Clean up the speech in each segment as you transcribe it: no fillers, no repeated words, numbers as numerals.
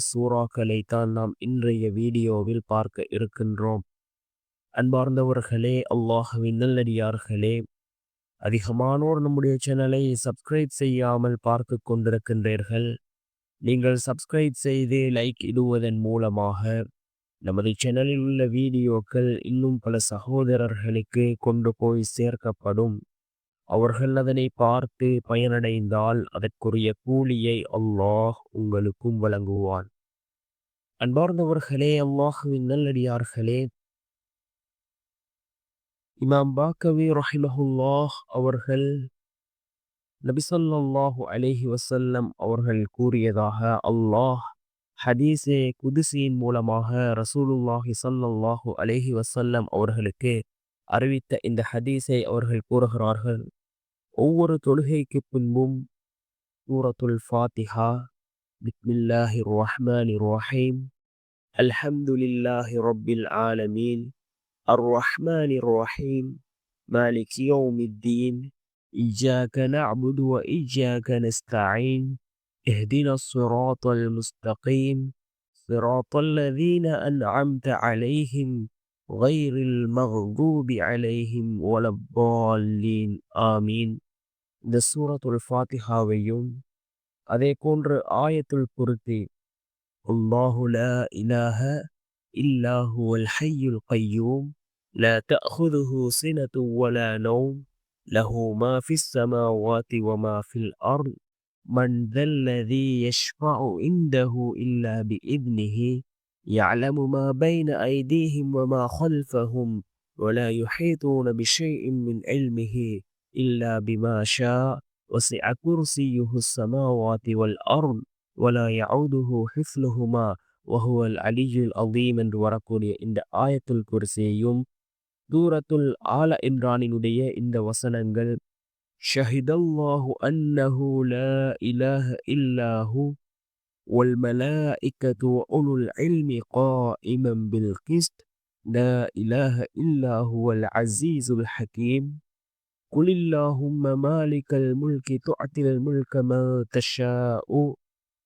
சூறாக்களை தான் நாம் இன்றைய வீடியோவில் பார்க்க இருக்கின்றோம். அன்பார்ந்தவர்களே, அல்லாஹ்வின் நல்லடியார்களே, அதிகமானோர் நம்முடைய சேனலை சப்ஸ்கிரைப் செய்யாமல் பார்த்து கொண்டிருக்கின்றீர்கள். நீங்கள் சப்ஸ்கிரைப் செய்து லைக் இடுவதன் மூலமாக நமது சேனலில் உள்ள வீடியோக்கள் இன்னும் பல சகோதரர்களுக்கு கொண்டு போய் சேர்க்கப்படும். அவர்கள் அதனை பார்த்து பயனடைந்தால் அதற்குரிய கூலியை அல்லாஹ் உங்களுக்கும் வழங்குவான். அன்பார்ந்தவர்களே, அல்லாஹுவின் நல்லடியார்களே, இமாம் பாக்கவி ரஹிமஹுல்லாஹ் அவர்கள் நபி ஸல்லல்லாஹு அலைஹி வஸல்லம் அவர்கள் கூறியதாக அல்லாஹ் ஹதீஸே குதுசியின் மூலமாக ரசூலுல்லாஹி ஸல்லல்லாஹு அலைஹி வஸல்லம் அவர்களுக்கு அறிவித்த இந்த ஹதீஸை அவர்கள் கூறுகிறார்கள். ஒவ்வொரு தொழுகைக்கு பின்பும் சூரத்துல் ஃபாத்திஹா, பிஸ்மில்லாஹிர் ரஹ்மானிர் ரஹீம், அல்ஹம்துலில்லாஹி ரப்பில் ஆலமீன், அர்-ரஹ்மானிர் ரஹீம், மாலிகி யௌமித்தீன், இய்யாக நஅ்புது வ இய்யாக நஸ்தஈன், இஹ்தினஸ் ஸிராத்தல் முஸ்தகீம், ஸிராத்தல் லதீன அன்அம்த அலைஹிம் கய்ரில் மக்தூபி அலைஹிம் வலத்தால்லீன். ஆமீன். இந்த சூரத்துல் ஃபாத்திஹாவையும் அதே போன்று ஆயத்துல் குர்சி, அல்லாஹு லா இலாஹ இல்லா ஹுவல் ஹய்யுல் கய்யூம், லா தஅஹுதுஹு சினத்து வலா நௌம், லஹு மா ஃபிஸ் ஸமாவாதி வ மா ஃபில் அர்த், மன் தல்லதீ யஷ்ஃபஉ இன்தஹு இல்லா பிஇذنஹி, يعلم ما بين أيديهم وما خلفهم ولا يحيطون بشيء من علمه إلا بما شاء وسع كرسيه السماوات والأرض ولا يعوده حفظهما وهو العلي العظيم என்று வரக்கூடிய இந்த ஆயத்துல் குர்சியையும் சூரத்துல் ஆல இம்ரானினுடைய இந்த வசனங்கள் ஷஹிதல்லாஹு அன்னஹு லா இலாஹ இல்லாஹு والملائكة وأولو العلم قائما بالقسط لا إله إلا هو العزيز الحكيم قل اللهم مالك الملك تؤتي الملك من تشاء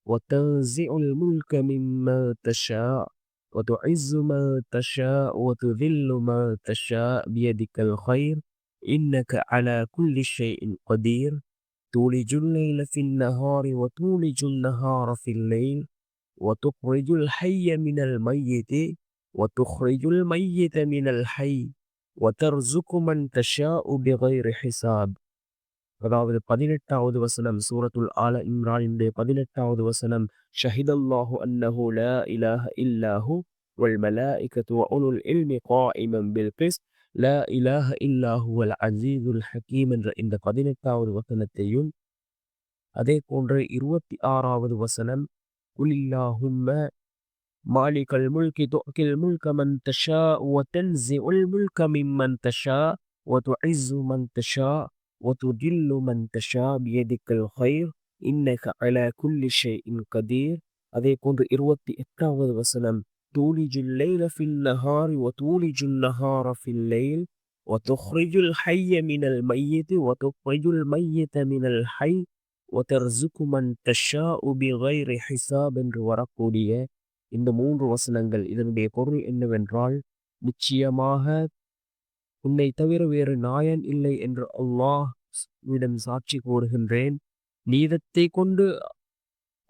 وتنزع الملك ممن تشاء وتعز من تشاء وتذل من تشاء بيدك الخير إنك على كل شيء قدير تولج الليل في النهار وتولج النهار في الليل وتخرج الحي من الميت وتخرج الميت من الحي وترزق من تشاء بغير حساب. அதாவது 18வது வசனம் சூரத்துல் ஆல இம்ரானினுடைய 18வது வசனம் ஷஹிதல்லாஹு அன்னஹு லா இலாஹ இல்லாஹு வல் மலாயிகத்து வ உலுல் இல்மி காயிமன் பில் கிஸ்த் லா இலாஹ இல்லாஹு வல் அஸீஸுல் ஹக்கீம் என்ற இந்த 18வது வசனத்தையும் அதே போன்று 26வது வசனம் குலில்லாஹும்ம மாலிகல் முல்கி துஅத்தில் முல்க மன் தஷா வ தன்ஸிஉல் முல்க மிம்மன் தஷா வ துஇஸ்ஸு மன் தஷா வ துதில்லு மன் தஷா பியதிக்கல் கைர் இன்னக அலா குல்லி ஷைஇன் கதீர். அதே போன்று 28வது வசனம் தூலிஜுல் லைல ஃபில் நஹாரி வ தூலிஜுல் நஹார ஃபில் லைல் வ துக்ரிஜுல் ஹய்ய மினல் மையித் வ துக்ரிஜுல் மையித மினல் ஹய் வ தர்ஸுகு மன் தஷாஉ பிகைரி ஹிசாப் என்று வரக்கூடிய இந்த 3 வசனங்கள் இதனுடைய பொருள் என்னவென்றால், நிச்சயமாக உன்னை தவிர வேறு நாயன் இல்லை என்று அல்லாஹ்விடம் சாட்சி கூறுகின்றேன். நீதத்தை கொண்டு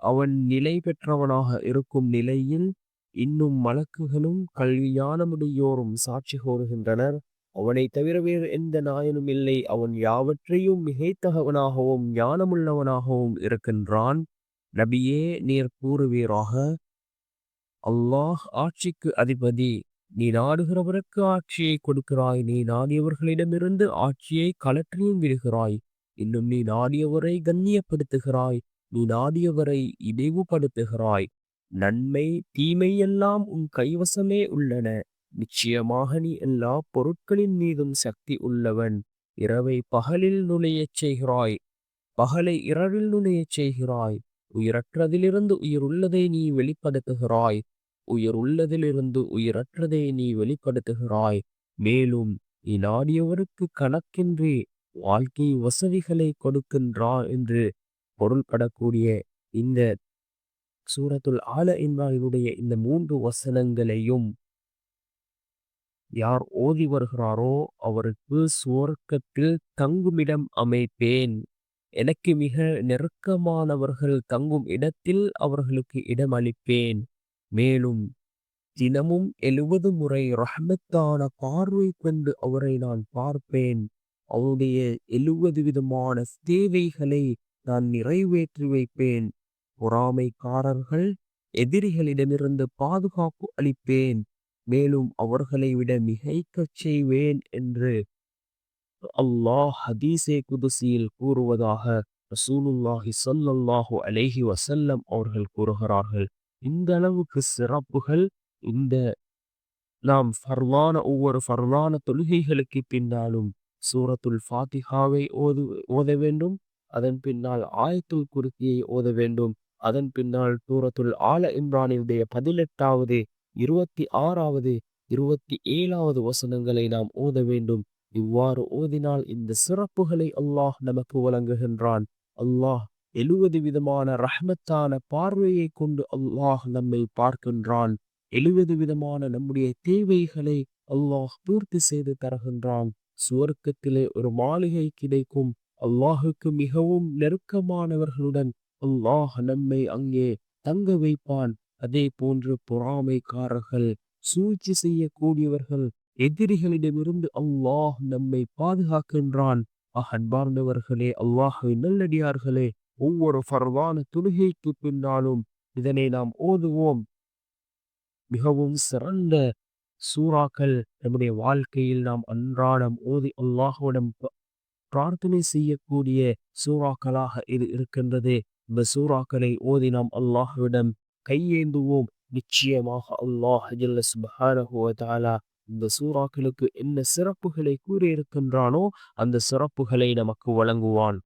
அவன் நிலை பெற்றவனாக இருக்கும் நிலையில் இன்னும் மலக்குகளும் கல்வியானமுடையோரும் சாட்சி கூறுகின்றனர். அவனை தவிர வேறு எந்த நாயனும் இல்லை. அவன் யாவற்றையும் மிகைத்தகவனாகவும் ஞானமுள்ளவனாகவும் இருக்கின்றான். நபியே, நீர் கூறுவீராக, அல்லாஹ் ஆட்சிக்கு அதிபதி. நீ நாடுகிறவருக்கு ஆட்சியை கொடுக்கிறாய். நீ நாடியவர்களிடமிருந்து ஆட்சியை கலற்றியும் விடுகிறாய். இன்னும் நீ நாடியவரை கண்ணியப்படுத்துகிறாய். நீ நாடியவரை இழிவுபடுத்துகிறாய். நன்மை தீமை எல்லாம் உன் கைவசமே உள்ளன. நிச்சயமாக நீ எல்லா பொருட்களின் மீதும் சக்தி உள்ளவன். இரவை பகலில் நுழையச் செய்கிறாய், பகலை இரவில் நுழையச் செய்கிறாய். உயிரற்றதிலிருந்து உயிருள்ளதை நீ வெளிப்படுத்துகிறாய். உயிர் உள்ளதிலிருந்து உயிரற்றதை நீ வெளிப்படுத்துகிறாய். மேலும் நீ நாடியவருக்கு கணக்கின்றி வாழ்க்கை வசதிகளை கொடுக்கின்றாய் என்று பொருள்படக்கூடிய இந்த சூரத்துல் ஆல இம்ரானினுடைய இந்த 3 வசனங்களையும் யார் ஓதி வருகிறாரோ அவருக்கு சுவர்க்கத்தில் தங்குமிடம் அமைப்பேன். எனக்கு மிக நெருக்கமானவர்கள் தங்கும் இடத்தில் அவர்களுக்கு இடம் அளிப்பேன். மேலும் தினமும் 70 முறை ரஹ்மத்தான பார்வை கொண்டு அவரை நான் பார்ப்பேன். அவருடைய 70 விதமான தேவைகளை நான் நிறைவேற்றி வைப்பேன். பொறாமைக்காரர்கள் எதிரிகளிடமிருந்து பாதுகாப்பு அளிப்பேன். மேலும் அவர்களை விட மிகைக்கச் செய்வேன் என்று அல்லாஹ் ஹதீஸே குதுசியில் கூறுவதாக ரசூலுல்லாஹி ஸல்லல்லாஹு அலைஹி வஸல்லம் அவர்கள் கூறுகிறார்கள். இந்த அளவுக்கு சிறப்புகள் இந்த நாம் ஒவ்வொரு ஃபர்லான தொழுகைகளுக்கு பின்னாலும் சூரத்துல் ஃபாத்திஹாவை ஓத வேண்டும். அதன் பின்னால் ஆயத்துல் குர்சியை ஓத வேண்டும். அதன் பின்னால் சூரத்துல் ஆல இம்ரானினுடைய 18வது 26வது 27வது வசனங்களை நாம் ஓத வேண்டும். இவ்வாறு ஓதினால் இந்த சிறப்புகளை அல்லாஹ் நமக்கு வழங்குகின்றான். அல்லாஹ் 70 விதமான ரஹ்மத்தான பார்வையை கொண்டு அல்லாஹ் நம்மை பார்க்கின்றான். 70 விதமான நம்முடைய தேவைகளை அல்லாஹ் பூர்த்தி செய்து தருகின்றான். சுவர்க்கத்திலே ஒரு மாளிகை கிடைக்கும். அல்லாஹுக்கு மிகவும் நெருக்கமானவர்களுடன் அல்லாஹ் நம்மை அங்கே தங்க வைப்பான். அதே போன்று பொறாமைக்காரர்கள், சூழ்ச்சி செய்யக்கூடியவர்கள், எதிரிகளிடமிருந்து அல்லாஹ் நம்மை பாதுகாக்கின்றான். அன்பார்ந்தவர்களே, அல்லாஹ்வின் நல்லடியார்களே, ஒவ்வொரு ஃபர்லான தொழுகைக்கு பின்னாலும் இதனை நாம் ஓதுவோம். மிகவும் சிறந்த சூறாக்கள் நம்முடைய வாழ்க்கையில் நாம் அன்றாடம் ஓதி அல்லாஹ்விடம் பிரார்த்தனை செய்யக்கூடிய சூறாக்களாக இது இருக்கின்றது. இந்த சூறாக்களை ஓதி நாம் அல்லாஹ்விடம் கையேந்துவோம். நிச்சயமாக அல்லாஹ் ஜல்ல சுப்ஹானஹு வ தஆலா இந்த சூறாக்களுக்கு என்ன சிறப்புகளை கூறியிருக்கின்றானோ அந்த சிறப்புகளை நமக்கு வழங்குவான்.